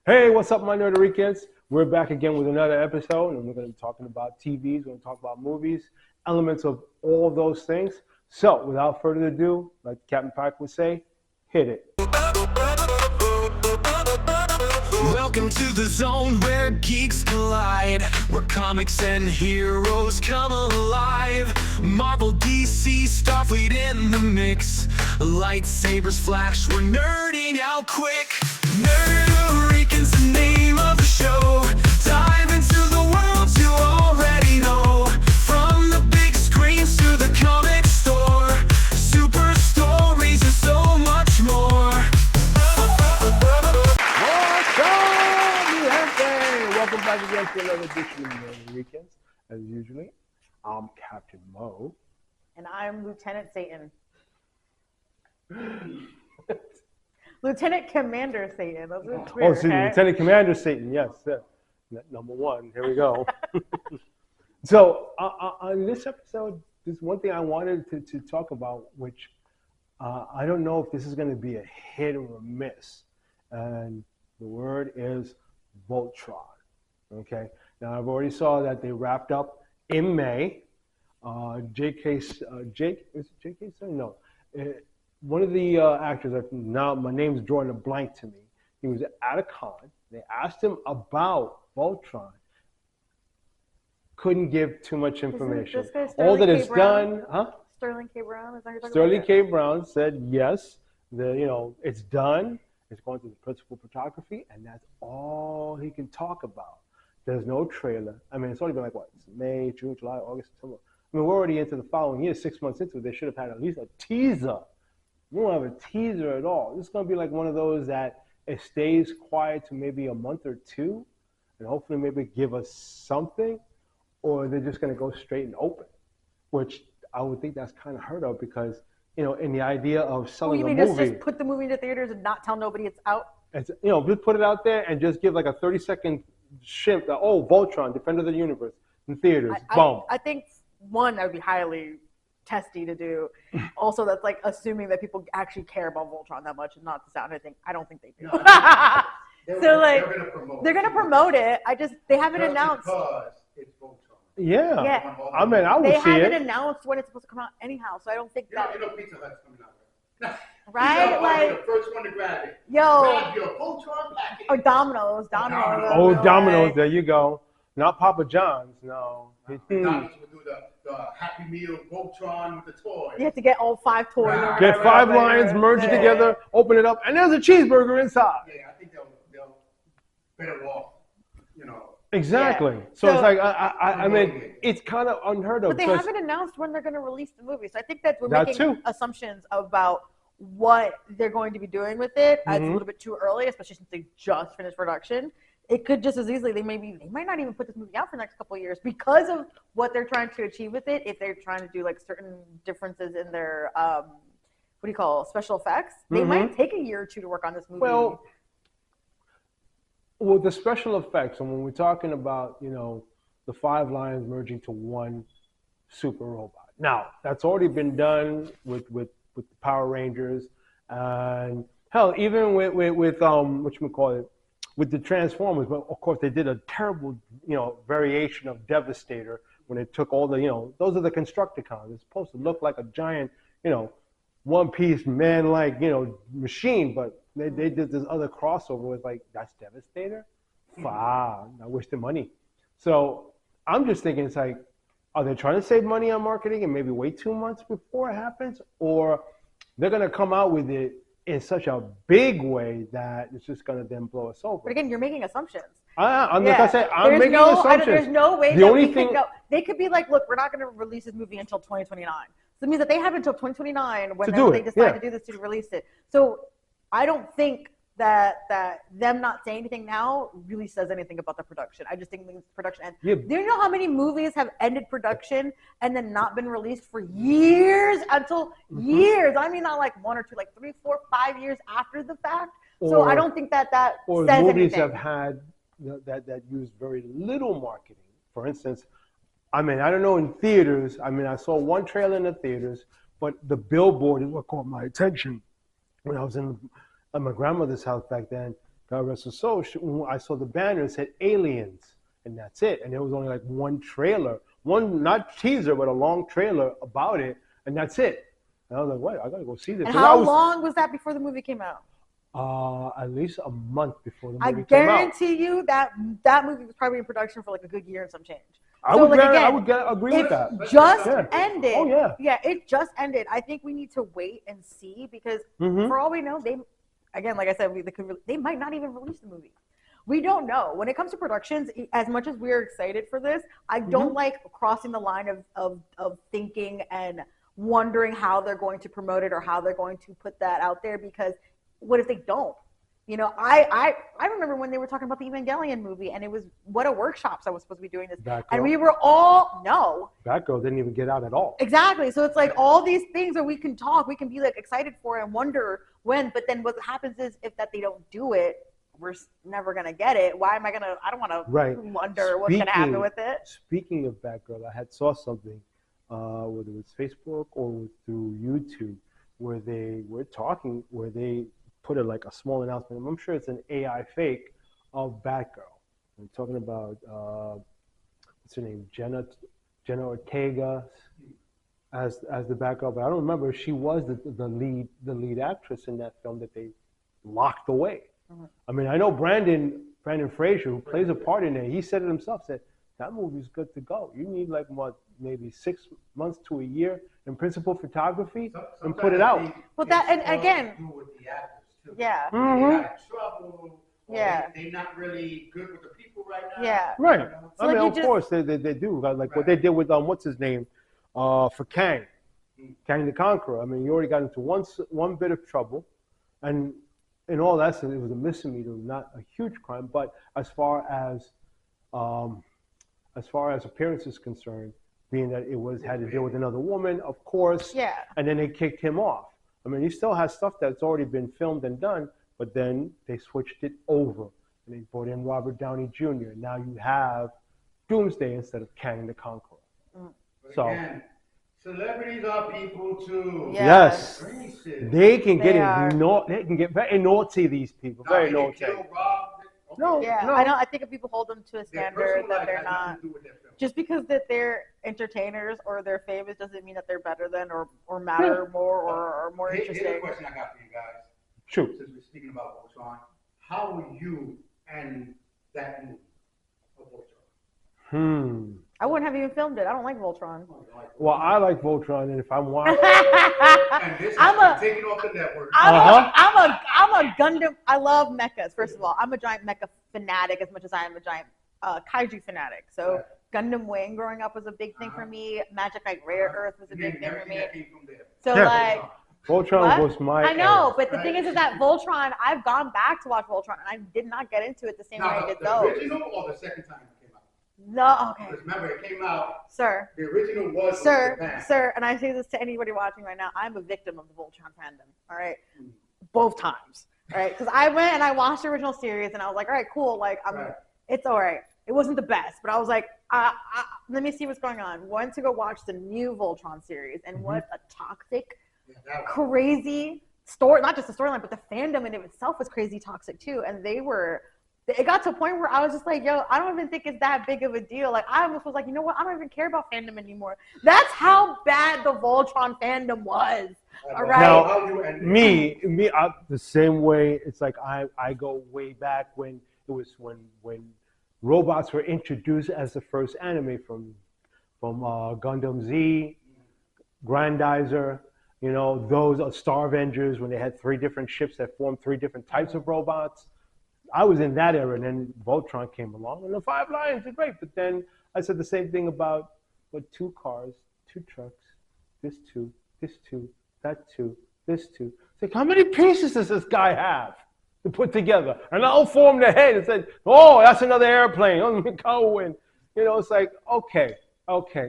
Hey, what's up, my nerdy Ricans? We're back again with another episode, and we're going to be talking about TVs, we're going to talk about movies, elements of all of those things. So, without further ado, like Captain Pike would say, hit it. Welcome to the zone where geeks collide, where comics and heroes come alive. Marvel, DC, Starfleet in the mix. Lightsabers flash, we're nerding out quick. Nerdorican's the name of the show. Dive into the worlds you already know. From the big screens to the comic store. Super stories and so much more. Welcome back again to another edition of Nerdy Weekends. As usually, I'm Captain Mo. And I'm Lieutenant Satan. Lieutenant Commander Satan. Those are weird, Oh, see, okay? Lieutenant Commander Satan, yes. Number one, here we go. So, on this episode, there's one thing I wanted to talk about, which I don't know if this is going to be a hit or a miss. And the word is Voltron. Okay. Now I've already saw that they wrapped up in May. Jake is it J.K. No. One of the actors. Now my name's drawing a blank to me. He was at a con. They asked him about Voltron. Couldn't give too much information. All that is done, huh? Sterling K. Brown. Is that who you're talking Sterling about? K. Brown said yes. It's done. It's going through the principal photography, and that's all he can talk about. There's no trailer. I mean, it's only been like, what, May, June, July, August, September. I mean, we're already into the following year, 6 months into it. They should have had at least a teaser. We don't have a teaser at all. This is going to be like one of those that it stays quiet to maybe a month or two, and hopefully maybe give us something, or they're just going to go straight and open, which I would think that's kind of heard of because, in the idea of selling you a mean movie. just put the movie into theaters and not tell nobody it's out? It's, just put it out there and just give like a 30-second shimp that, Voltron, Defender of the Universe, in theaters, boom. I think, one, that would be highly testy to do. Also, that's like assuming that people actually care about Voltron that much and not the sound. I don't think they do. So, like, they're going to promote it. They haven't announced. Because it's Voltron. Yeah. I mean, I would They see it. haven't announced when it's supposed to come out anyhow, so I don't think that. Pizza Hut's coming out. Right? Pizza Hut Like, the first one to grab it. yo. Grab your Voltron package. Or Domino's. Oh, Domino's, there you go. Not Papa John's, no. McDonald's will do the Happy Meal Voltron with the toy. You have to get all 5 toys. Or Get whatever, 5 like, lines, merge it yeah. together, open it up, and there's a cheeseburger inside. Yeah, I think they'll better off, Exactly. Yeah. So it's like, I mean, it's kind of unheard of. But they because- haven't announced when they're going to release the movie. So I think that we're That making too. assumptions about what they're going to be doing with it. It's a Mhm. little bit too early, especially since they just finished production. It could just as easily, they might not even put this movie out for the next couple of years because of what they're trying to achieve with it. If they're trying to do like certain differences in their, special effects, they might take a year or two to work on this movie. Well, the special effects, and when we're talking about, the 5 lines merging to one super robot. Now, that's already been done with the Power Rangers, and hell, even with with the Transformers. But of course, they did a terrible, variation of Devastator when they took all the, those are the Constructicons. It's supposed to look like a giant, one-piece man-like, machine, but they did this other crossover with like, that's Devastator? Wow, I wish the money. So I'm just thinking, it's like, are they trying to save money on marketing and maybe wait 2 months before it happens? Or they're going to come out with it in such a big way that it's just going to then blow us over? but again, you're making assumptions. Like I said, I'm making assumptions. There's no way The that only we thing- could go. They could be like, look, we're not going to release this movie until 2029. So it means that they have until 2029 whenever they decide to do this to release it. So I don't think that them not saying anything now really says anything about the production. I just think the production ends. Yeah. Do you know how many movies have ended production and then not been released for years until years? I mean, not like 1 or 2, like 3, 4, 5 years after the fact. So I don't think that or says movies anything. have had that use very little marketing. For instance, I mean, I don't know in theaters. I mean, I saw one trailer in the theaters, but the billboard is what caught my attention when I was at my grandmother's house back then. God rest her soul, when I saw the banner, it said Aliens, and that's it. And there was only like one trailer, one not teaser, but a long trailer about it, and that's it. And I was like, what? I gotta go see this. And how long was that before the movie came out? At least a month before the I movie came out. guarantee you that that movie was probably in production for like a good year and some change. I would agree with that. Just Yeah. ended. Oh, yeah. Yeah, it just ended. I think we need to wait and see because for all we know, they, again, like I said, they might not even release the movie. We don't know. When it comes to productions, as much as we're excited for this, I don't like crossing the line of thinking and wondering how they're going to promote it or how they're going to put that out there, because what if they don't? You know, I remember when they were talking about the Evangelion movie, and it was what a workshops I was supposed to be doing this, and we were all Batgirl didn't even get out at all. Exactly. So it's like all these things that we can talk, we can be like excited for and wonder when, but then what happens is if that they don't do it, we're never gonna get it. Why am I gonna? I don't want to wonder what's gonna happen with it. Speaking of Batgirl, I had saw something, whether it was Facebook or through YouTube, where they were talking, where they put like a small announcement. I'm sure it's an AI fake of Batgirl. I'm talking about what's her name, Jenna Ortega as the Batgirl, but I don't remember if she was the lead actress in that film that they locked away. I mean, I know Brandon Fraser, who plays a part in it, he said it himself. Said that movie's good to go. You need like what, maybe 6 months to a year in principal photography and put it out. Well, that and again. Yeah. They got trouble. Yeah. They're not really good with the people right now. Yeah. Right. So I mean, like of course they do. Like what they did with what's his name, for Kang the Conqueror. I mean, you already got into one bit of trouble, and in all essence, it was a misdemeanor, not a huge crime. But as far as appearance is concerned, being that it had to deal with another woman, of course. Yeah. And then they kicked him off. I mean, he still has stuff that's already been filmed and done, but then they switched it over. And they brought in Robert Downey Jr. Now you have Doomsday instead of Kang the Conqueror. So, again, celebrities are people too. yes, Racist. they can get They they can get very naughty, these people, very Now, naughty. they kill, rob, No, Yeah, no. I know. I think if people hold them to a their standard personal that life they're has not, nothing to do with their film. just because that they're entertainers or they're famous doesn't mean that they're better than or matter more or are more Here's a interesting. question I got for you guys. Shoot. Since we're speaking about Voltron, how will you end that movie of Voltron? I wouldn't have even filmed it. I don't like Voltron. Well, I like Voltron, and if I'm watching, And this I'm has a- been taken off the network. I'm a Gundam. I love mechas. First of all, I'm a giant mecha fanatic as much as I am a giant kaiju fanatic. So Gundam Wing growing up was a big thing for me. Magic Knight Rare Earth was a big thing for Everything me. that came from there. So Yeah. like. Voltron What? was my. I know, era. but the thing is that Voltron, I've gone back to watch Voltron, and I did not get into it the same way I Now, did the those. original or the second time it came out? No, okay, Because remember, it came out, sir, the original was Japan. sir, and I say this to anybody watching right now. I'm a victim of the Voltron fandom. All right, both times. All right, because I went and I watched the original series, and I was like, all right, cool, like it's all right. It wasn't the best, but I was like, let me see what's going on. Went to go watch the new Voltron series, and what a toxic. Crazy story, not just the storyline, but the fandom in it itself was crazy toxic too. And it got to a point where I was just like, yo, I don't even think it's that big of a deal. Like, I almost was like, you know what? I don't even care about fandom anymore. That's how bad the Voltron fandom was. All right. Now, me, the same way. It's like I go way back when it was when robots were introduced as the first anime from Gundam Z, Grandizer. You know, those are Star Avengers when they had 3 different ships that formed 3 different types of robots. I was in that era, and then Voltron came along, and the 5 Lions are great. But then I said the same thing about 2 cars, 2 trucks, this 2, that 2, this 2. It's like, how many pieces does this guy have to put together? And I'll form the head and say, oh, that's another airplane. Oh, go in. You know, it's like, okay,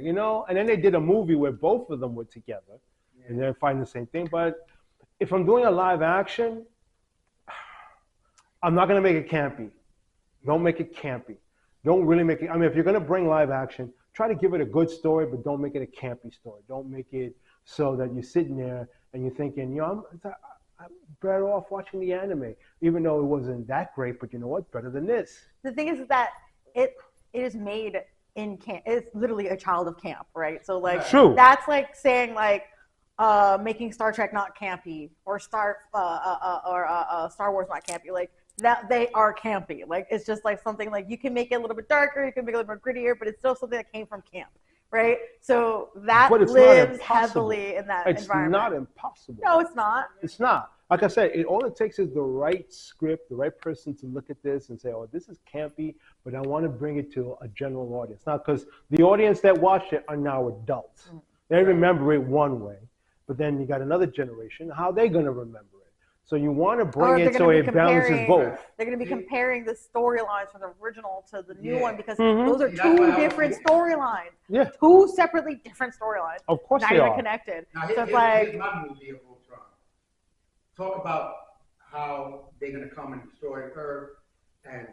you know. And then they did a movie where both of them were together. And then find the same thing. But if I'm doing a live action, I'm not going to make it campy. Don't make it campy. Don't really make it. I mean, if you're going to bring live action, try to give it a good story, but don't make it a campy story. Don't make it so that you're sitting there and you're thinking, you know, better off watching the anime, even though it wasn't that great. But you know what? Better than this. The thing is that it is made in camp. It's literally a child of camp, right? So like, True. that's like saying like making Star Trek not campy or Star Wars not campy. Like that, they are campy. Like it's just like something like you can make it a little bit darker, you can make it a little bit grittier, but it's still something that came from camp, right? So that lives heavily in that environment. It's not impossible. No, it's not. It's not. Like I said, all it takes is the right script, the right person to look at this and say, oh, this is campy, but I want to bring it to a general audience. Now, because the audience that watched it are now adults. They remember it one way, but then you got another generation. How are they going to remember it? So you want to bring it so it balances both. They're going to be comparing the storylines from the original to the new one because those are two different storylines. Yeah. Two separately different storylines. Of course not they even are. connected. Now, So it's here's like, my movie of Voltron. Talk about how they're going to come and destroy Earth, and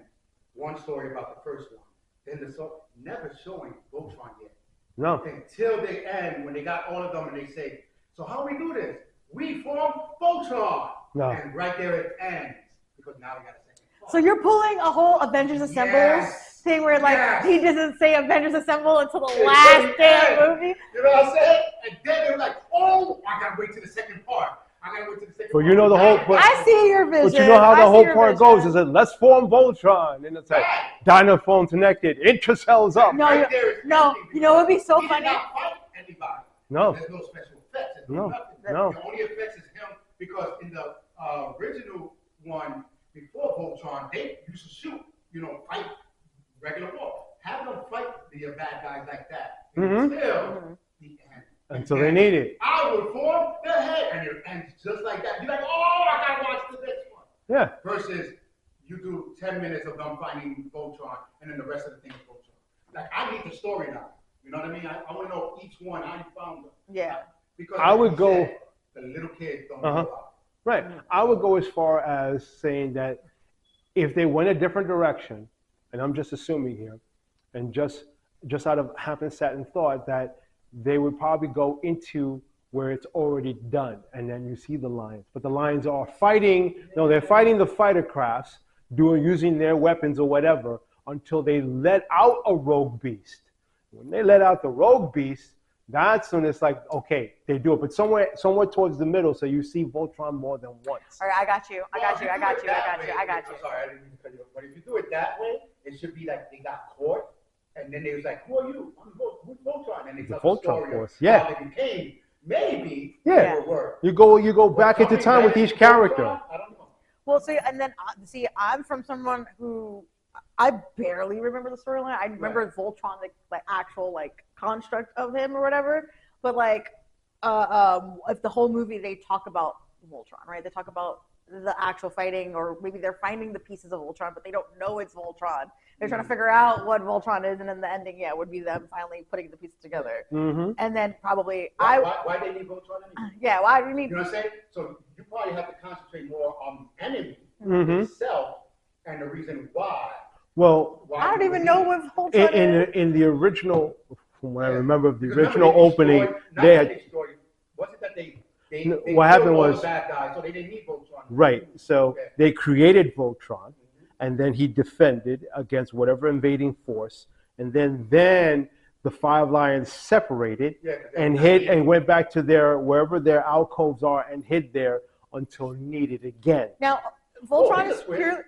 one story about the first one. Then never showing Voltron yet. No. Until the end, when they got all of them and they say, so how we do this? We form Voltron. No. And right there it ends. Because now we got a second part. so you're pulling a whole Avengers Assemble thing where like he doesn't say Avengers Assemble until the last day of the movie. You know what I'm saying? And then they were like, oh, I got to wait to the second part. But you know the whole. I see your vision. But you know how the whole part goes is that let's form Voltron, and it's like Dynaphone connected, intracells up. No, you know what would be so He funny? did not fight anybody. No. There's no special effects. There's No. nothing. No. The only effects is him because in the original one before Voltron, they used to shoot, fight regular war. Have them fight the bad guys like that until the end. Until they need it. I would form the head, and it ends just like that. You're like, oh, I gotta watch the next one. Yeah. Versus you do 10 minutes of them fighting Voltron, and then the rest of the thing is Voltron. Like, I need the story now. You know what I mean? I want to know each one, how you found them. Yeah. Because I would go. The little kids don't know about. Right. I would go as far as saying that if they went a different direction, and I'm just assuming here, and just out of happenstance thought that they would probably go into where it's already done, and then you see the Lions. But the Lions are fighting. No, they're fighting the fighter crafts, using their weapons or whatever, until they let out a rogue beast. When they let out the rogue beast, that's when it's like, okay, they do it. But somewhere towards the middle, so you see Voltron more than once. All right, I got you. I'm sorry, I didn't mean to cut you off. But if you do it that way, it should be like they got caught, and then they was like, who are you? Who's Voltron? And they tell the story of how they became. Maybe yeah. It will work. You go back into time with each character. I don't know. Well, see, and then I'm from someone who I barely remember the storyline. I remember Voltron, like actual like construct of him or whatever. But like, if the whole movie they talk about Voltron, right? They talk about the actual fighting, or maybe they're finding the pieces of Voltron, but they don't know it's Voltron. They're trying to figure out what Voltron is, and then the ending, would be them finally putting the pieces together. Mm-hmm. And then probably why they need Voltron anyway? Yeah, why do you need? You know what I'm saying? So you probably have to concentrate more on the enemy itself and the reason why. Well, I don't even know what Voltron is. In the original, from what I remember of the original opening, they had. Was it that they what happened was the bad guys, so they didn't need Voltron. Right. So they created Voltron, and then he defended against whatever invading force, and then the five lions separated and hid and went back to wherever their alcoves are and hid there until needed again. Now, Voltron is purely.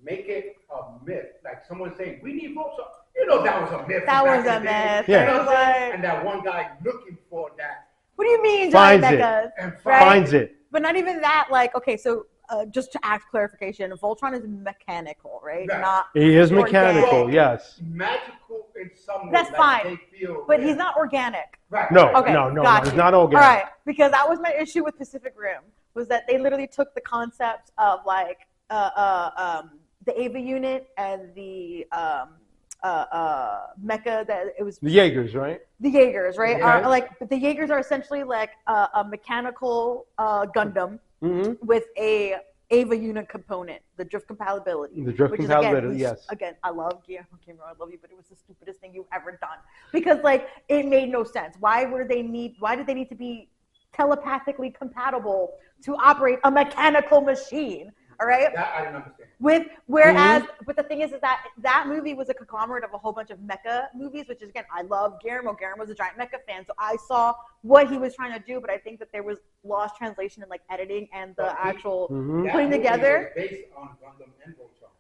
Make it a myth, like someone saying, "We need Voltron." You know that was a myth. That was a myth. Yeah. You know what I'm saying? And that one guy looking for that. What do you mean, finds giant it. mechas? And Right? Finds it. But not even that. Like, okay, so just to ask clarification, Voltron is mechanical, right? Right. Not. He is organic. mechanical, yes. Magical in some way. That's fine. They feel, But he's not organic. Right. No, Okay, no, got he's you. not organic. All right, because that was my issue with Pacific Rim, was that they literally took the concepts of like the Ava unit and the mecha that it was. The Jaegers, right? The Jaegers, right? Yeah. The Jaegers are essentially like a mechanical Gundam with a Ava unit component, the drift compatibility. The drift which compatibility, is, yes. Again, I love Guillermo del Toro, I love you, but it was the stupidest thing you've ever done because like it made no sense. Why did they need to be telepathically compatible to operate a mechanical machine. All right. That I didn't understand. But the thing is that movie was a conglomerate of a whole bunch of mecha movies, which is, again, I love Guillermo. Guillermo's a giant mecha fan, so I saw what he was trying to do, but I think that there was lost translation in like editing and the actual putting together. Was based on Gundam and Voltron,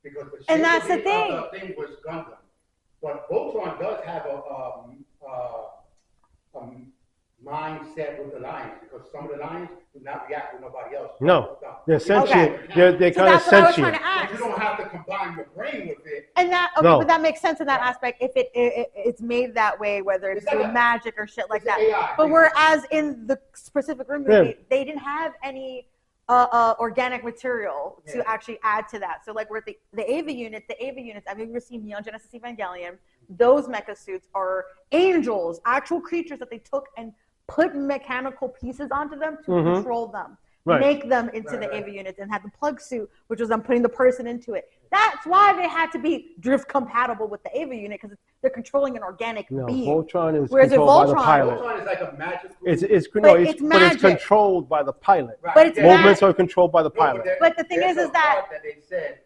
because the And that's the shape thing. of the thing was Gundam, but Voltron does have a mindset with the lions, because some of the lions do not react with nobody else. No, they're sentient. Okay. They're So kind of that's what I was sentient. trying to ask. But you don't have to combine your brain with it. And that No. but that makes sense in that aspect if it's made that way, whether it's It's like through a- magic or shit like it's an that. AI. But whereas in the Pacific Rim movie, they didn't have any organic material to actually add to that. So like we're the Ava units. I've ever seen Neon Genesis Evangelion. Those mecha suits are angels, actual creatures that they took and put mechanical pieces onto them to control them. Right. Make them into the Ava units, and had the plug suit, which was them putting the person into it. That's why they had to be drift compatible with the Ava unit, because they're controlling an organic being. Voltron is Whereas controlled by the Voltron- pilot. Voltron is like a magic. It's But but it's magic. controlled by the pilot. Right. But it's Yeah. Movements are controlled by the pilot. But the thing there's is a that- part they said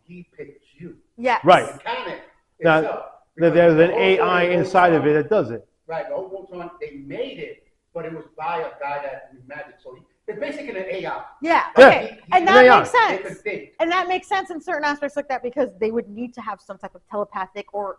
he picked you. Yes. Right. The mechanic Now, itself. there's an Because AI the inside of Voltron- it that does it. Right, the old Voltron, they made it, but it was by a guy that knew magic. So it's basically an AI. Yeah. Yeah. Okay. And They that are. makes They could sense. think. And that makes sense in certain aspects like that, because they would need to have some type of telepathic or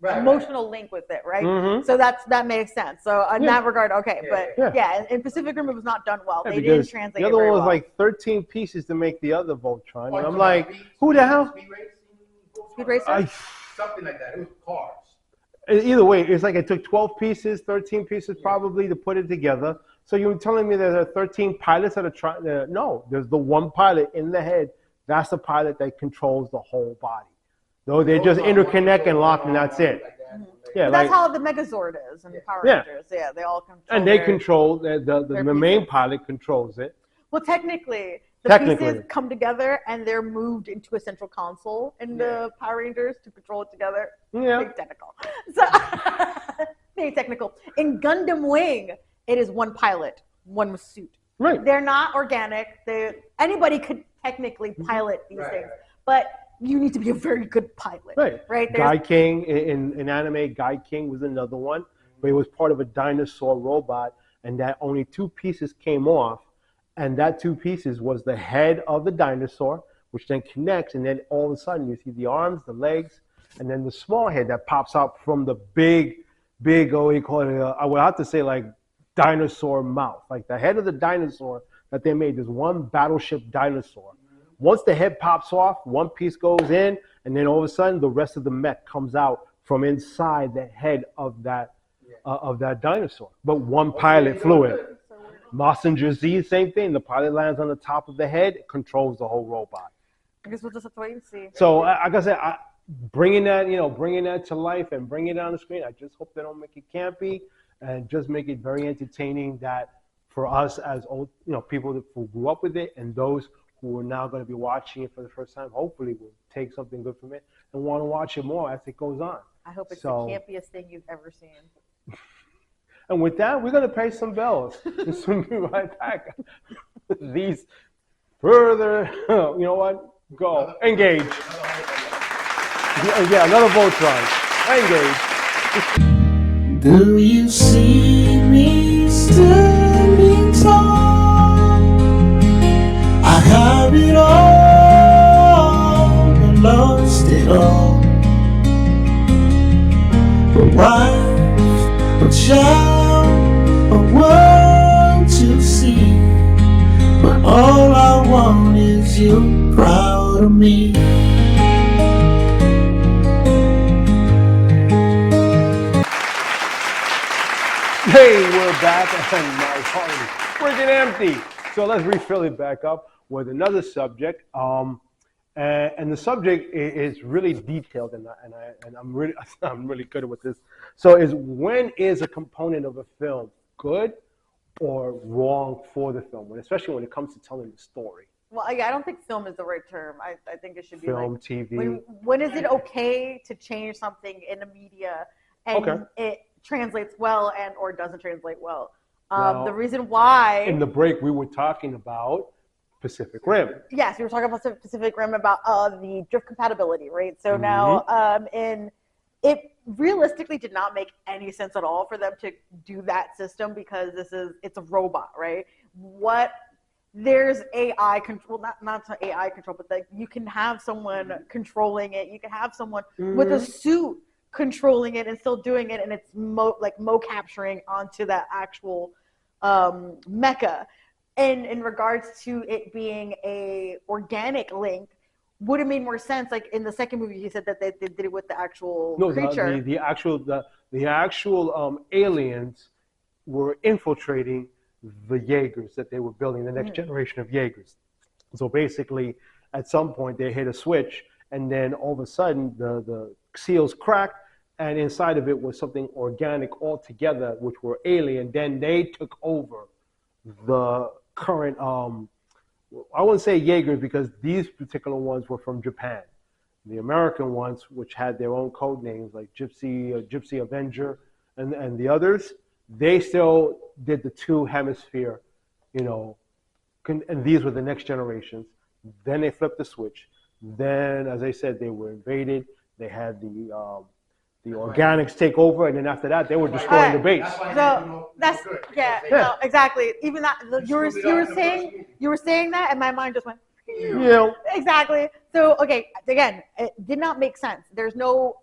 Right. emotional link with it, right? Mhm. So that makes sense. So in that regard, okay. Yeah. But yeah, in Pacific Rim, it was not done well. Yeah, They didn't because translate the it other very one was well. like 13 pieces to make the other Voltron. Oh, And I'm you like, talking about who the hell? Speed Racing? Speed Racer? Something like that. It was cars. Either way, it's like it took 12 pieces, 13 pieces probably to put it together. So you're telling me there are 13 pilots that are trying? No, there's the one pilot in the head. That's the pilot that controls the whole body. No, they just interconnect and lock, and that's it. Yeah, But that's like, how the Megazord is in Power Yeah. Rangers. Yeah, they all control. and they their- control the their main pieces. pilot controls it. Well, technically, the Technically. pieces come together and they're moved into a central console in the Power Rangers to control it together. Yeah. Big technical. So, very technical. In Gundam Wing, it is one pilot, one suit. Right. They're not organic. Anybody could technically pilot these Right, things, right. but you need to be a very good pilot. Right. Right. Guy King in anime, Guy King was another one, but he was part of a dinosaur robot, and that only two pieces came off, and that two pieces was the head of the dinosaur, which then connects, and then all of a sudden you see the arms, the legs, and then the small head that pops out from the big, what do you call it? I would have to say like dinosaur mouth, like the head of the dinosaur that they made. There's one battleship dinosaur. Once the head pops off, one piece goes in, and then all of a sudden the rest of the mech comes out from inside the head of that dinosaur. But one pilot flew it. Messenger Z, same thing. The pilot lands on the top of the head, controls the whole robot. I guess we'll just have to wait and see. So, like I said, bringing that to life and bringing it on the screen. I just hope they don't make it campy, and just make it very entertaining. That for us as old, people who grew up with it, and those who are now going to be watching it for the first time, hopefully will take something good from it and want to watch it more as it goes on. I hope it's So- the campiest thing you've ever seen. And with that, we're going to pay some bells. And so we'll be right back. These further, you know what? Go. Engage. Yeah, another Voltron. Engage. Do you see me standing tall? I have it all, but lost it all. But wife, but child, a world to see. But all I want is you proud of me. Hey, we're back, and my heart is freaking empty. So let's refill it back up with another subject. And the subject is really detailed, and I'm really good with this. So, when is a component of a film good or wrong for the film, especially when it comes to telling the story? Well, I don't think film is the right term. I think it should be Film, like TV. when is it okay to change something in the media and Okay. it translates well and or doesn't translate well. Now, The reason why in the break we were talking about Pacific Rim. yes, we were talking about Pacific Rim about the drift compatibility, right? So now it realistically did not make any sense at all for them to do that system because it's a robot, right? There's AI control, not AI control, but like you can have someone controlling it. You can have someone with a suit controlling it and still doing it, and it's mo capturing onto that actual mecha. And in regards to it being a organic link, would it make more sense? Like in the second movie, you said that they did it with the actual creature. The actual aliens were infiltrating the Jaegers that they were building, the next generation of Jaegers. So basically, at some point, they hit a switch, and then all of a sudden, the seals cracked, and inside of it was something organic altogether, which were alien. Then they took over the current, I wouldn't say Jaegers because these particular ones were from Japan. The American ones, which had their own code names like Gypsy Avenger, and the others, they still did the two hemisphere, and these were the next generations. Then they flipped the switch. Then, as I said, they were invaded. They had the organics take over, and then after that, they were destroying the base. So no, exactly. Even that you were saying that, and my mind just went. Yeah. Exactly. So okay, again, it did not make sense. There's no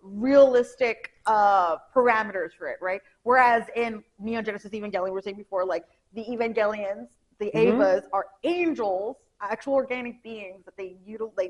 realistic parameters for it, right? Whereas in Neon Genesis Evangelion, we were saying before, like the Evangelions, the Avas are angels, actual organic beings that they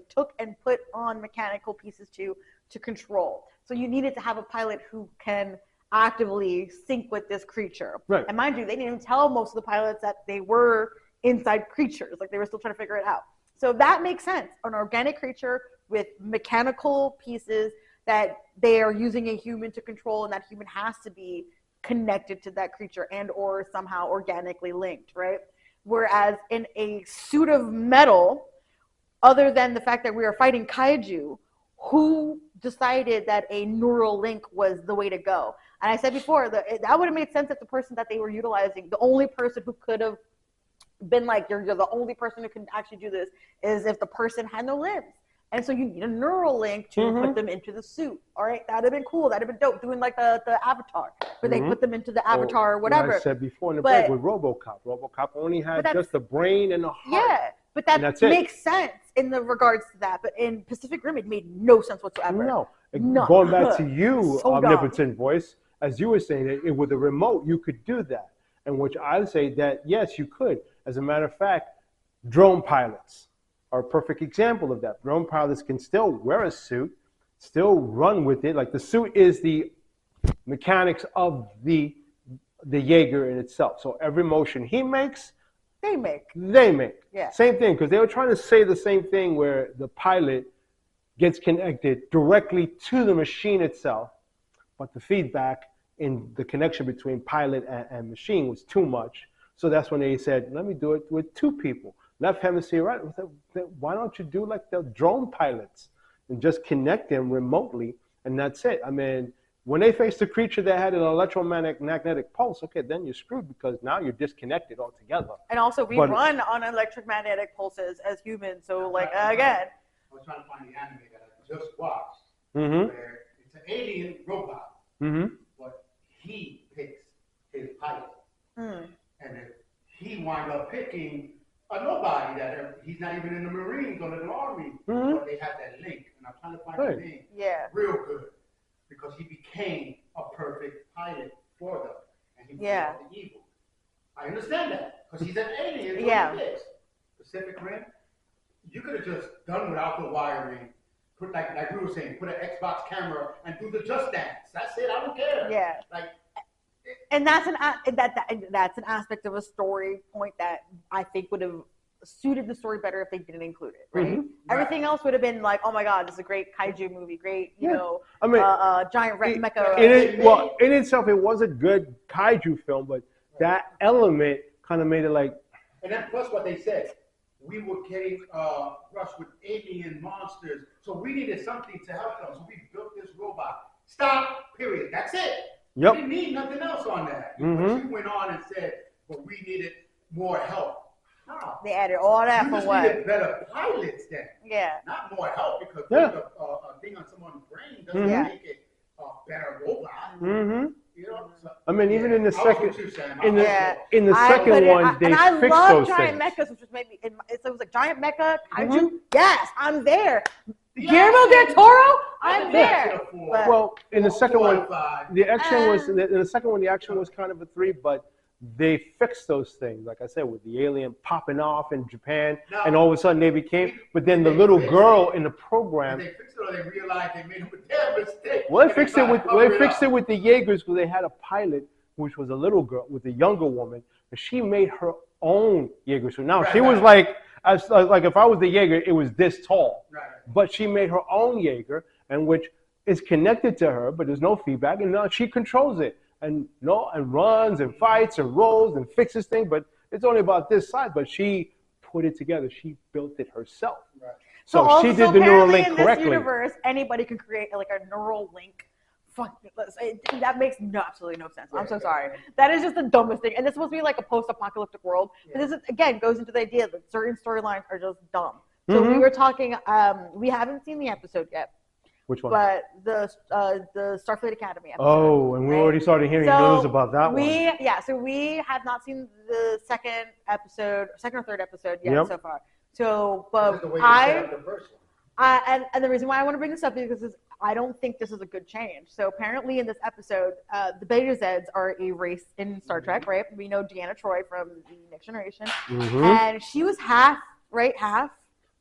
took and put on mechanical pieces to control. So you needed to have a pilot who can actively sync with this creature. Right. And mind you, they didn't even tell most of the pilots that they were inside creatures. Like they were still trying to figure it out. So that makes sense. An organic creature with mechanical pieces that they are using a human to control, and that human has to be connected to that creature and or somehow organically linked, right? Whereas in a suit of metal, other than the fact that we are fighting kaiju, who decided that a neural link was the way to go? And I said before, that would have made sense if the person that they were utilizing, the only person who could have been like, you're the only person who can actually do this, is if the person had no limbs. And so you need a neural link to put them into the suit. All right, that'd have been cool. That'd have been dope. Doing like the Avatar, where they put them into the Avatar or whatever. Like I said before in the break with RoboCop. RoboCop only had just the brain and the heart. Yeah, but that makes sense in the regards to that. But in Pacific Rim, it made no sense whatsoever. No. None. Going back to you, So Omnipotent Voice, as you were saying, with a remote, you could do that. And which I say that, yes, you could. As a matter of fact, drone pilots are a perfect example of that. Drone pilots can still wear a suit, still run with it. Like the suit is the mechanics of the Jaeger in itself. So every motion he makes, they make. Yeah. Same thing, because they were trying to say the same thing where the pilot gets connected directly to the machine itself, but the feedback in the connection between pilot and machine was too much. So that's when they said, let me do it with two people. Left hemisphere, right? Why don't you do like the drone pilots and just connect them remotely, and that's it? I mean, when they faced a creature that had an electromagnetic pulse, okay, then you're screwed because now you're disconnected altogether. And also, we run on electromagnetic pulses as humans, so like again. I was trying to find the anime that I just watched, where it's an alien robot, but he picks his pilot, and if he wind up picking a nobody that he's not even in the Marines or the Army, but they have that link, and I'm trying to find the name. Yeah. Real good, because he became a perfect pilot for them, and he was the evil. I understand that, because he's an alien. Yeah. Pacific Rim, you could have just done without the wiring. Put like we were saying, put an Xbox camera and do the Just Dance. That's it. I don't care. Yeah. Like. And that's an aspect of a story point that I think would have suited the story better if they didn't include it, right? Everything else would have been like, oh my God, this is a great kaiju movie, great, you know, I mean, giant mecha. In itself, it was a good kaiju film, but that element kind of made it like. And then plus what they said, we were getting rushed with alien monsters, so we needed something to help them. So we built this robot. Stop. Period. That's it. Yep. We didn't need nothing else on that. Mhm. But you went on and said, but we needed more help. How? They added all that You for just what? needed better pilots then. Yeah. Not more help, because Yeah. putting a thing on someone's brain doesn't Yeah. make it a better robot. Mm-hmm. You know? So, I mean, even in the I was second, with you, Sam. in the Yeah. in the I second put it- one, they and I fixed love those giant things. mechas, which was maybe so it was like giant mecha kaiju. Mhm. Yes, I'm there. Yeah. Guillermo del Toro, I'm Yeah. there. But- Well, in the second one, the action was Um, in the second one. The action was kind of a 3, but they fixed those things. Like I said, with the alien popping off in Japan, and all of a sudden they became. But then the little girl in the program. They fixed it, or they realized they made a damn mistake. Well, they fixed it with the Jaegers, because they had a pilot, which was a little girl with a younger woman, and she made her own Jaeger. So now she was like, like if I was the Jaeger, it was this tall. Right. But she made her own Jaeger, and which is connected to her, but there's no feedback, and now she controls it, and runs and fights and rolls and fixes things. But it's only about this size. But she put it together. She built it herself. Right. So she did the neural link in correctly. this universe, anybody can create like a neural link. Fuck, that makes absolutely no sense. I'm so sorry. That is just the dumbest thing. And this is supposed to be like a post-apocalyptic world. But this is, again, goes into the idea that certain storylines are just dumb. So we were talking. We haven't seen the episode yet. Which one? But the Starfleet Academy episode. Oh, and we already started hearing news about that one. Yeah, so we have not seen the second or third episode yet so far. So, but and the reason why I want to bring this up is because I don't think this is a good change. So apparently in this episode, the Beta Zeds are a race in Star Trek, right? We know Deanna Troi from the Next Generation, and she was half.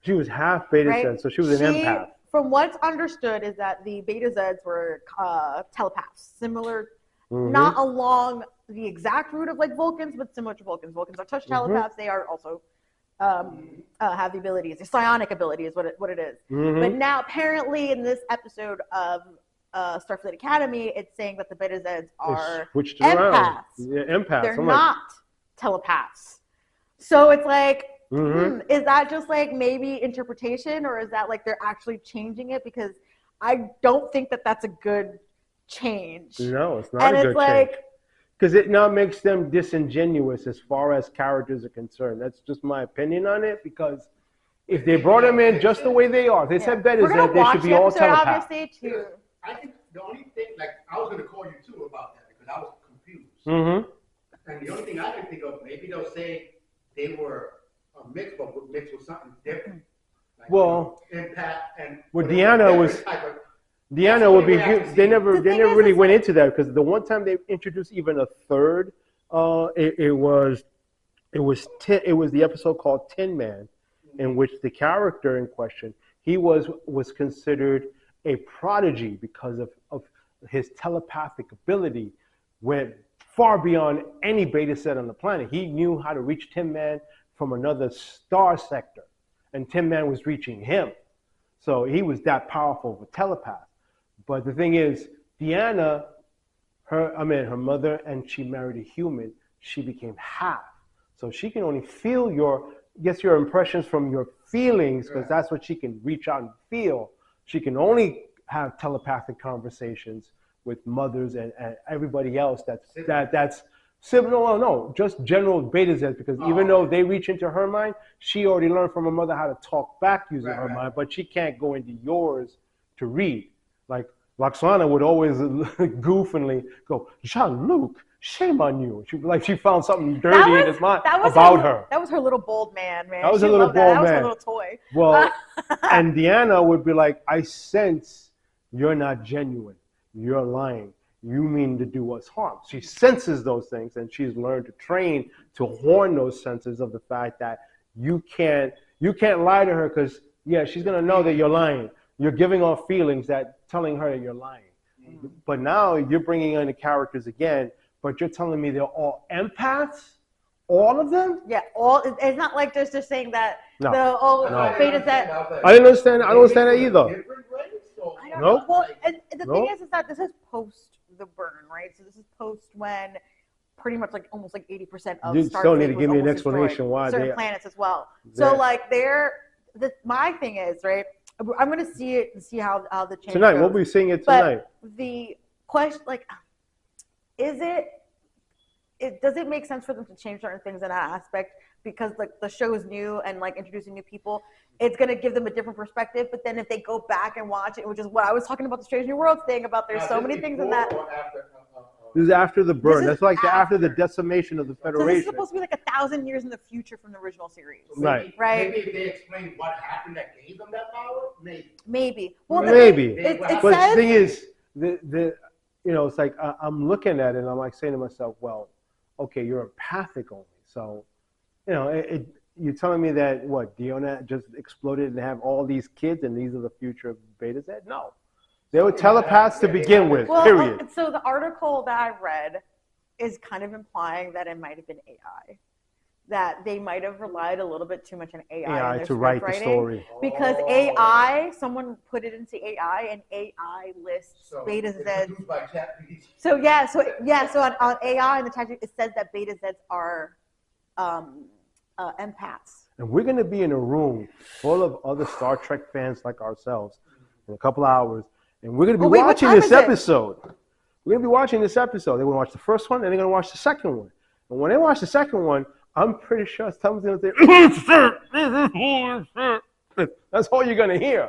She was half Beta Zed, so she was an empath. From what's understood is that the Beta Zeds were telepaths, similar, not along the exact route of like Vulcans, but similar to Vulcans. Vulcans are touch telepaths. They are also have the abilities, the psionic ability is what it is. But now apparently in this episode of Starfleet Academy, it's saying that the Beta Zeds are empaths. Yeah, empaths. They're not telepaths. So it's like, is that just like maybe interpretation, or is that like they're actually changing it? Because I don't think that that's a good change. No, it's not a good change. Because it now makes them disingenuous as far as characters are concerned. That's just my opinion on it. Because if they brought them in just the way they are, they said better that they should be all telepaths. Too. I think the only thing, like, I was going to call you too about that because I was confused. And the only thing I can think of, maybe they'll say they were a mix, but mixed with something different. Like, well, empath and Deanna was. Deanna would be. They never really went into that, because the one time they introduced even a third, it was the episode called Tin Man, in which the character in question, he was considered a prodigy because of his telepathic ability, went far beyond any Beta Zed on the planet. He knew how to reach Tin Man from another star sector, and Tin Man was reaching him. So he was that powerful of a telepath. But the thing is, Deanna, her mother, and she married a human. She became half, so she can only feel your impressions from your feelings, because that's what she can reach out and feel. She can only have telepathic conversations with mothers and everybody else. That's just general Beta Zeds, because even though they reach into her mind, she already learned from her mother how to talk back using her mind, but she can't go into yours to read. Like Roxana would always goofingly go, "Jean-Luc, shame on you." She found something dirty in his mind about her. That was her little bold man. That was her little bold man. That was her little toy. Well, and Deanna would be like, "I sense you're not genuine. You're lying. You mean to do us harm." She senses those things, and she's learned to train to horn those senses of the fact that you can't lie to her, because she's gonna know that you're lying. You're giving off feelings that telling her that you're lying. But now you're bringing in the characters again, but you're telling me they're all empaths? All of them? Yeah, it's not like just saying that No. Beta Zed. I don't understand that either. Nope. Well, and the thing is that this is post the burn, right? So this is post when pretty much like almost like 80% of You Starfleet still need to was give me an almost explanation destroyed. why certain planets as well. So like my thing is, right, I'm going to see how the change tonight. goes. We'll be seeing it tonight. But the question, like, does it make sense for them to change certain things in that aspect because like the show is new and like introducing new people, it's going to give them a different perspective. But then if they go back and watch it, which is what I was talking about the Strange New World thing about, there's so many things in that. This is after the burn. This is That's like after the after. decimation of the So this is Federation. supposed to be like 1,000 years in the future from the original series. Right. Right. Maybe if they explain what happened that gave them that power, Maybe. Well, Maybe. It But the says, thing is, it's like I'm looking at it and I'm like saying to myself, well, okay, you're empathic only. So, you're telling me that what, Diona just exploded and have all these kids and these are the future Beta Z? No. They were telepaths to begin with, well, period. so the article that I read is kind of implying that it might have been AI. That they might have relied a little bit too much on AI in their to write the writing. story. Because AI, someone put it into AI, and AI lists Beta Zs. So on AI and the chat, it says that Beta Zs are empaths. And we're going to be in a room full of other Star Trek fans like ourselves in a couple hours, and we're going to be watching this episode. We're going to be watching this episode. They're going to watch the first one, and they're going to watch the second one. And when they watch the second one, I'm pretty sure someone's going to say, that's all you're going to hear.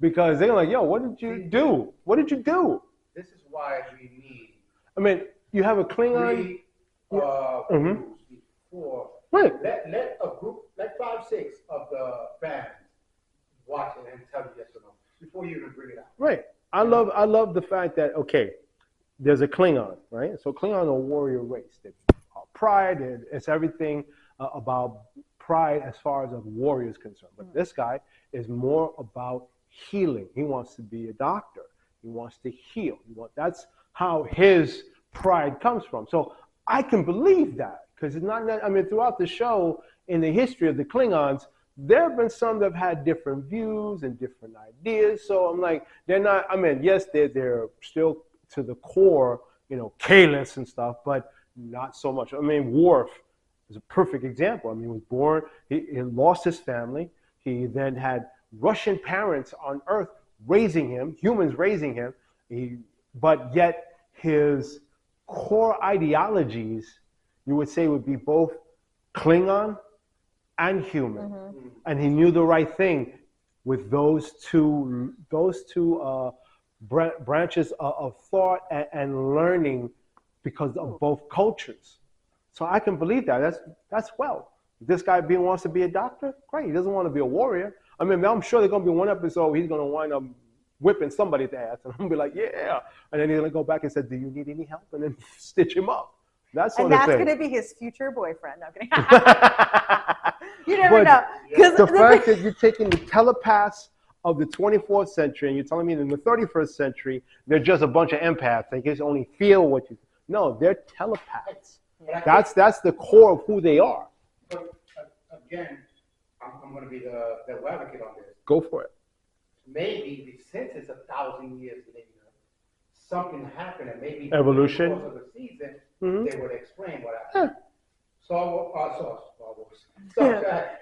Because they're like, yo, what did you do? What did you do? This is why we need. I mean, you have a Klingon. Before. Right. Let a group, let 5-6 of the fans watch it and tell you yes or no before you even bring it out. Right. I love the fact that, okay, there's a Klingon, right? So Klingon are a warrior race. They are pride, it's everything about pride as far as a warrior is concerned. But this guy is more about healing. He wants to be a doctor. He wants to heal. That's how his pride comes from. So I can believe that because it's not, I mean, throughout the show, in the history of the Klingons, there have been some that have had different views and different ideas. So I'm like, they're not, I mean, yes, they're still to the core, careless and stuff, but not so much. I mean, Worf is a perfect example. I mean, he was born, he lost his family. He then had Russian parents on Earth raising him, humans raising him, but yet his core ideologies, you would say, would be both Klingon and human. Mm-hmm. And he knew the right thing with those two branches of thought and learning because of both cultures. So I can believe that. That's well. This guy wants to be a doctor? Great. He doesn't want to be a warrior. I mean, I'm sure there's going to be one episode he's going to wind up whipping somebody's ass. And I'm going to be like, yeah. And then he's going to go back and say, do you need any help? And then stitch him up. That sort of thing. And that's going to be his future boyfriend. No, I'm kidding. You never know. The fact that you're taking the telepaths of the 24th century and you're telling me in the 31st century, they're just a bunch of empaths. They just only feel what you... No, they're telepaths. Yeah. That's the core of who they are. But again, I'm going to be the advocate on this. Go for it. Maybe since it's 1,000 years later, something happened, and maybe evolution in the course of the season, they would explain what happened.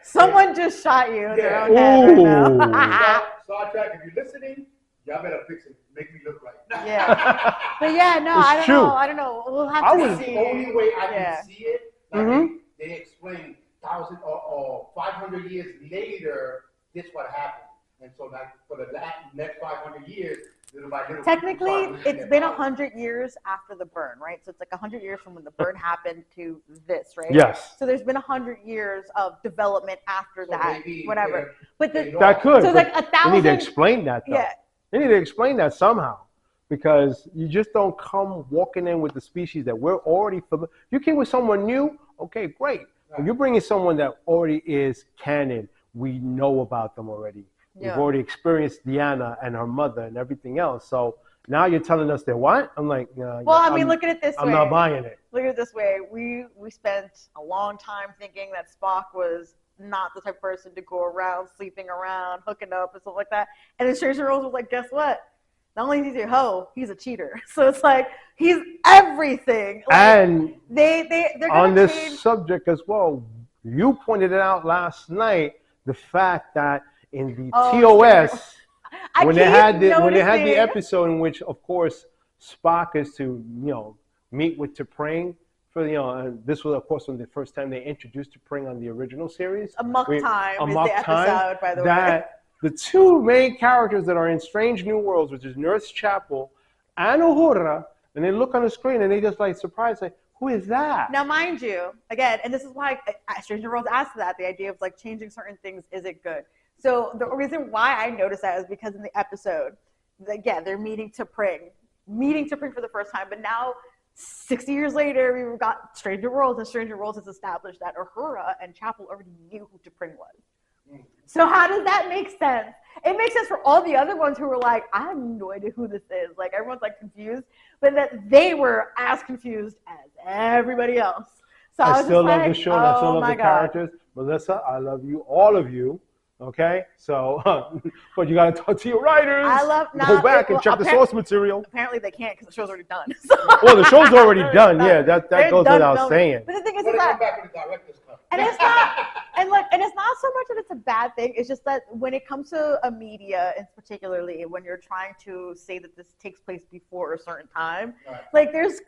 Someone just shot you in their own head right now. Star Trek, if you're listening, y'all better fix it. Make me look right. Yeah. But yeah, no, I don't know. We'll have to see. The only way I can see it, like they explain 1,000 or 500 years later, this what happened. And so like for the next 500 years, little by little. Technically, it's been 100 years after the burn, right? So it's like 100 years from when the burn happened to this, right? Yes. So there's been 100 years of development after that, whatever. But that could. So like 1,000. They need to explain that, though. Yeah. They need to explain that somehow, because you just don't come walking in with the species that we're already familiar. You came with someone new, okay, great. When you're bringing someone that already is canon, we know about them already. We've already experienced Deanna and her mother and everything else. So now you're telling us they're what? I'm like, well, I mean, look at it this way. I'm not buying it. Look at it this way. We spent a long time thinking that Spock was not the type of person to go around sleeping around, hooking up and stuff like that. And then Stranger Rose was like, guess what? Not only is he a hoe, he's a cheater. So it's like he's everything. Like, and they're on this change. subject as well, you pointed it out last night, the fact that in the TOS, when they had the episode in which, of course, Spock is to meet with T'Pring for and this was of course the first time they introduced T'Pring on the original series. Amok Time is Amok the Time, episode, by the way. that the two main characters that are in Strange New Worlds, which is Nurse Chapel and Uhura, and they look on the screen and they just like surprised, like, who is that? Now, mind you, again, and this is why Strange New Worlds asked that, the idea of like changing certain things, is it good? So the reason why I noticed that is because in the episode, they're meeting T'Pring for the first time, but now 60 years later, we've got Stranger Worlds, and Stranger Worlds has established that Uhura and Chapel already knew who T'Pring was. So how does that make sense? It makes sense for all the other ones who were like, I have no idea who this is. Like, everyone's like confused, but that they were as confused as everybody else. So I still love like, the show, and I still love the God. characters. Melissa, I love you, all of you. Okay, so but you got to talk to your writers. Go back and check the source material. Apparently they can't because the show's already done. Well, the show's already done. Yeah, that goes without saying. But the thing is that, and it's not, and it's not so much that it's a bad thing. It's just that when it comes to a media, and particularly when you're trying to say that this takes place before a certain time, like there's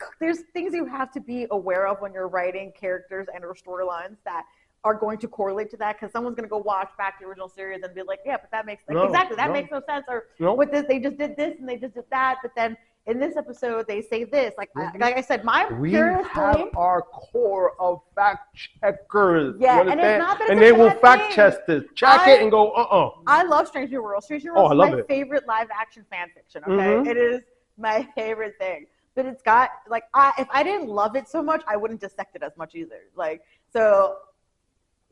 things you have to be aware of when you're writing characters and or storylines that are going to correlate to that, because someone's going to go watch back the original series and be like, yeah, but that makes makes no sense, or with this they just did this and they just did that, but then in this episode they say this. Like I said, we have our core of fact checkers. Yeah, and it's not that and they will fact check this, check it, and go, I love Strange New Worlds. Strange New Worlds is my favorite live action fan fiction. Okay, It is my favorite thing. But it's got like, if I didn't love it so much, I wouldn't dissect it as much either. Like, so.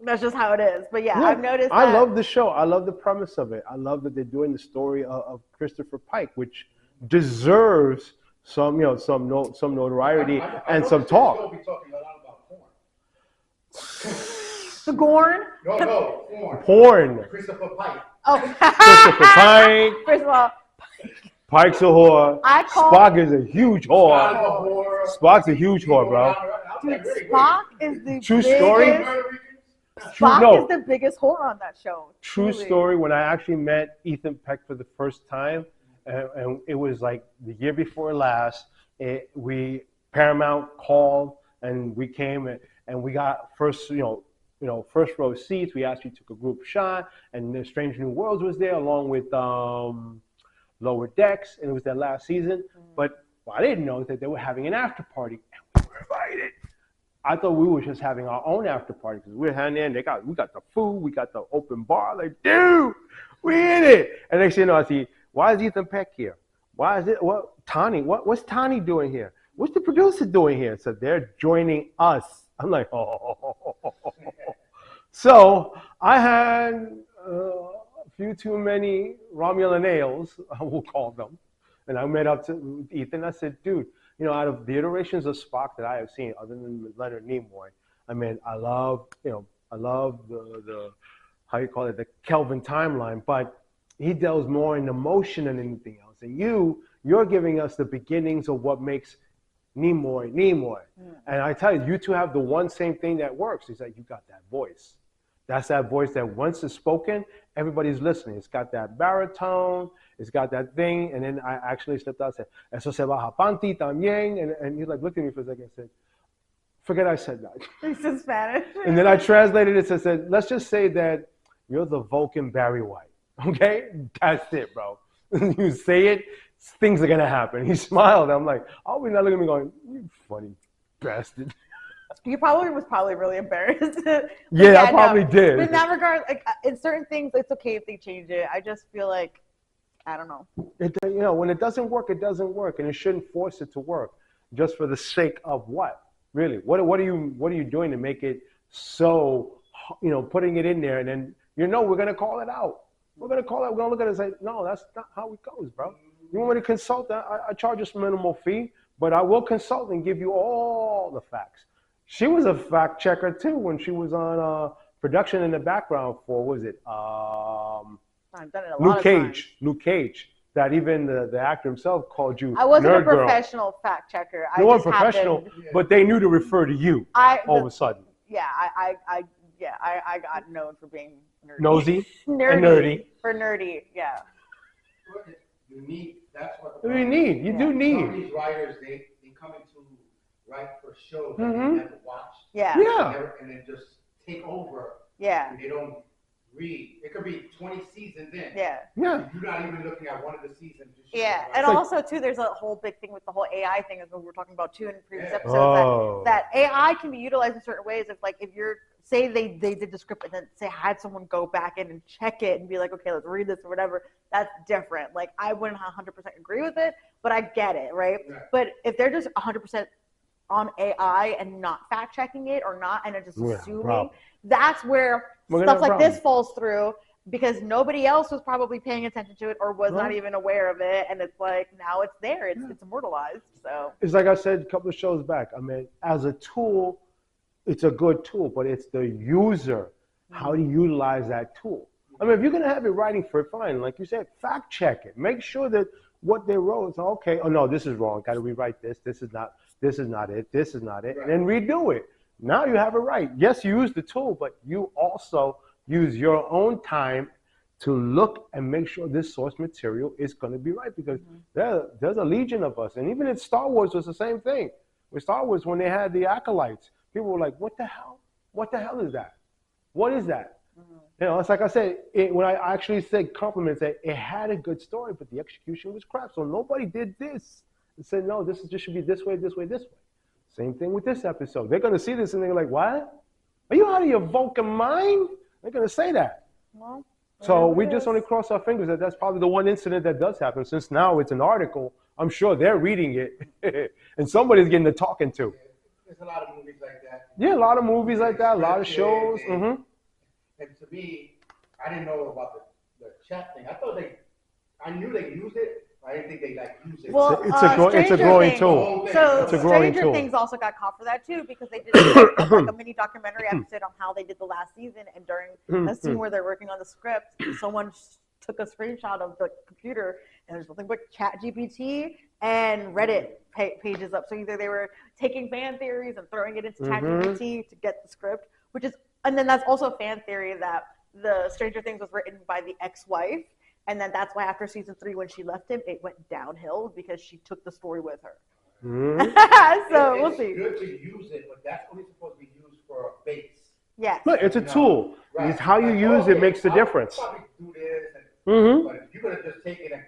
That's just how it is. But yeah, I've noticed that. I love the show. I love the premise of it. I love that they're doing the story of Christopher Pike, which deserves some notoriety and some talk. We'll be talking a lot about porn. The Gorn? No, Porn. Christopher Pike. Oh. Christopher Pike. First of all, Pike's a whore. Spock is a huge whore. Spock's a huge whore, bro. Dude, Spock is the true story. Spock is the biggest whore on that show. True story. When I actually met Ethan Peck for the first time, and it was like the year before last, Paramount called and we came and we got first row seats. We actually took a group shot, and the Strange New Worlds was there along with Lower Decks, and it was their last season. But what I didn't know is that they were having an after party, and we were invited. I thought we were just having our own after party because we're hanging in. We got the food, we got the open bar. Like, dude, we in it. And next thing you know, I see, why is Ethan Peck here? Why is it? What's Tani doing here? What's the producer doing here? So they're joining us. I'm like, oh. So I had a few too many Romulan ales, I will call them, and I met up to Ethan. I said, dude. Out of the iterations of Spock that I have seen, other than Leonard Nimoy, I mean, I love the how you call it, the Kelvin timeline, but he delves more in emotion than anything else. And you're giving us the beginnings of what makes Nimoy. And I tell you, you two have the one same thing that works. Is that you got that voice. That's that voice that once it's spoken, everybody's listening. It's got that baritone. It's got that thing. And then I actually slipped out and said, eso se baja panty también. And he like looked at me for a second and said, forget I said that. He said Spanish. And then I translated it and said, let's just say that you're the Vulcan Barry White. Okay? That's it, bro. You say it, things are going to happen. He smiled. I'm like, oh, he's not looking at me going, you funny bastard. You was probably really embarrassed. Yeah, I probably did. But in that regard, like in certain things, it's okay if they change it. I just feel like, I don't know. When it doesn't work, it doesn't work, and it shouldn't force it to work, just for the sake of what? Really? What are you doing to make it so? Putting it in there, and then we're gonna call it out. We're gonna call it. We're gonna look at it and say, no, that's not how it goes, bro. You want me to consult? I charge a minimal fee, but I will consult and give you all the facts. She was a fact checker too when she was on production in the background for, what was it? I've done it a lot of times. Luke Cage. That even the actor himself called you. I wasn't nerd a professional fact checker. You weren't professional, but they knew to refer to you all of a sudden. Yeah, I got known for being nerdy. Nosy nerdy. And nerdy. For nerdy, yeah. You need. That's what You need. You do need. Some of these writers, they come into write for shows that Mhm. they never watched. Yeah. Yeah. And then just take over. Yeah. And they don't read. It could be 20 seasons in. Yeah. Yeah. You're not even looking at one of the seasons. Just Yeah, showing and right. also too, there's a whole big thing with the whole AI thing, as we were talking about too in previous Yeah. episodes. Oh. That AI can be utilized in certain ways. If you're say they did the script and then say had someone go back in and check it and be like, okay, let's read this or whatever. That's different. Like I wouldn't 100% agree with it, but I get it, right? Right. But if they're just 100% on AI and not fact checking it or not, and are just Yeah, assuming, problem. that's where We're gonna stuff have like a this falls through. Because nobody else was probably paying attention to it or was not No. even aware of it, and it's like now it's there, it's immortalized. So It's like I said a couple of shows back. I mean, as a tool, it's a good tool, but it's the user, how to utilize that tool. I mean, if you're going to have it writing for it, fine. Like you said, fact check it. Make sure that what they wrote is okay. Oh no, this is wrong. Got to rewrite this. This is not it. This is not it. And then redo it. Now you have it right. Yes, you use the tool, but you also use your own time to look and make sure this source material is going to be right, because there's a legion of us. And even in Star Wars was the same thing. With Star Wars, when they had the acolytes, people were like, what the hell? What the hell is that? What is that? You know, it's like I said, when I actually said compliments, that it had a good story, but the execution was crap. So nobody did this and said, no, this should be this way, this way, this way. Same thing with this episode. They're going to see this and they're like, what? Are you out of your Vulcan mind? They're going to say that. well, So there we it just is. only cross our fingers that that's probably the one incident that does happen. Since now it's an article, I'm sure they're reading it and somebody's getting the talking to. There's a lot of movies like that. Yeah, a lot of movies like that, a lot of shows. And to me, I didn't know about the chat thing. I knew they used it. I didn't think they used it. Well, It's a Stranger growing Things- tool. So It's a growing Stranger tool. Things also got caught for that too, because they did like a mini documentary episode on how they did the last season, and during a scene where they're working on the script, someone took a screenshot of the computer, and there's nothing but ChatGPT and Reddit pages up. So either they were taking fan theories and throwing it into ChatGPT to get the script, and then that's also a fan theory that the Stranger Things was written by the ex-wife. And then that's why after season 3, when she left him, it went downhill because she took the story with her. So we'll see. It's good to use it, but that's only supposed to be used for a base. Yes. Look, it's a tool. Right. It's how you Like, use it okay, makes the I'll difference. probably do this, Mm-hmm. but if you're going to just take it and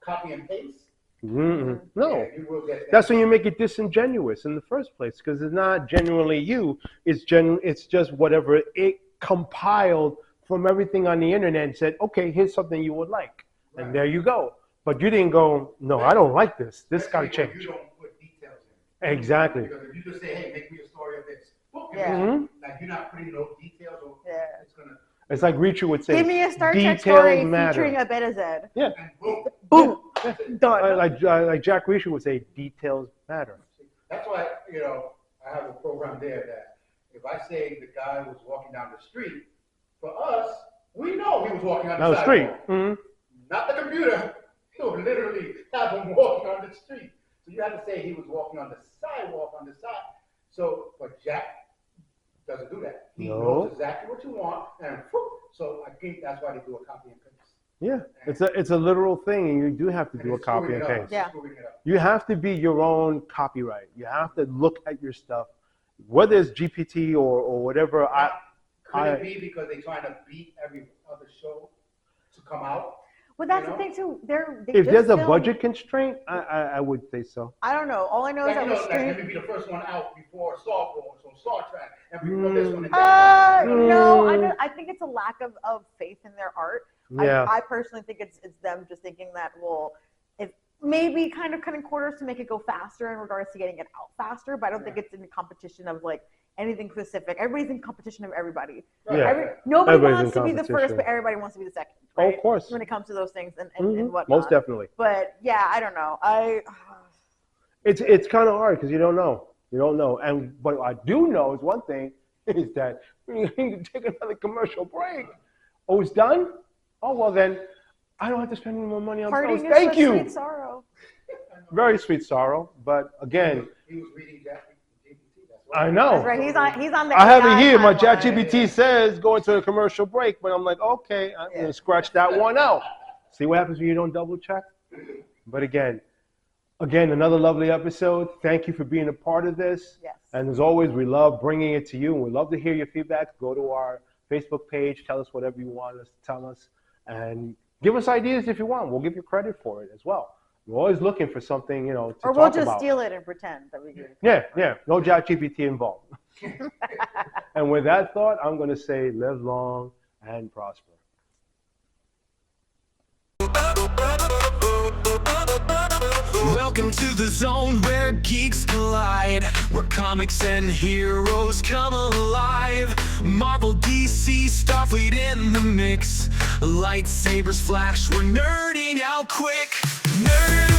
copy and paste, Mm-hmm. No. yeah, you will get that. That's when you make it disingenuous in the first place, because it's not genuinely you. It's just whatever it compiled from everything on the internet and said, okay, here's something you would like. And there you go. But you didn't go, no, I don't like this. This got to Especially when change. You don't put details in. Exactly. Because if you just say, hey, make me a story of this. Boom, Yeah. Mhm. Like you're not putting no details or Yeah. it's going to, It's like Richu would say, Give me a Star Trek details story matter. featuring a Betazed. Yeah. and boom. Boom. Done. Like Jack Richu would say, details matter. That's why, I have a program there that if I say the guy was walking down the street, for us, we know he was walking on Down the the street. sidewalk. Mm-hmm. Not the computer. He'll literally have him walking on the street. So you have to say he was walking on the sidewalk on the side. So, but Jack doesn't do that. He No. knows exactly what you want, and whoop. So I think that's why they do a copy and paste. Yeah, it's a literal thing, and you do have to And do a it's copy screwing and it up. paste. Yeah. It's screwing it up. You have to be your own copyright. You have to look at your stuff, whether it's GPT or whatever. Could it be because they're trying to beat every other show to come out? Well, that's You the know? thing too. They If just there's a filmed- budget constraint, I would say so. I don't know. All I know is Like, that with let me Stranger. be the first one out before Star Wars or Star Trek, and before this one. No, I think it's a lack of faith in their art. Yeah. I personally think it's them just thinking that, well, if maybe kind of cutting corners to make it go faster in regards to getting it out faster, but I don't think it's in competition of like anything specific. Everybody's in competition of everybody. Yeah. Nobody Everybody's wants in to be the first, competition. but everybody wants to be the second. Oh, Right? of course. When it comes to those things and Mhm. whatnot. Most definitely. But yeah, I don't know. It's kind of hard because you don't know. You don't know. And what I do know is one thing is that we need to take another commercial break. Oh, it's done? Oh, well then, I don't have to spend any more money on Parting those. is Thank such you. sweet sorrow. Very sweet sorrow. But again, He was reading GPT. That's why. I know. That's right. He's on the. I have AI it here. My timeline. ChatGPT says go into a commercial break, but I'm like, okay, I'm going to scratch that one out. See what happens when you don't double check? But again, Again, another lovely episode. Thank you for being a part of this. Yes. And as always, we love bringing it to you, and we love to hear your feedback. Go to our Facebook page, tell us whatever you want us to tell us, and give us ideas if you want. We'll give you credit for it as well. We're always looking for something, to Or talk we'll just about. steal it and pretend that we do. Yeah. No ChatGPT involved. And with that thought, I'm going to say live long and prosper. Welcome to the zone where geeks collide, where comics and heroes come alive. Marvel, DC, Starfleet in the mix. Lightsabers flash, we're nerding out quick. Nerd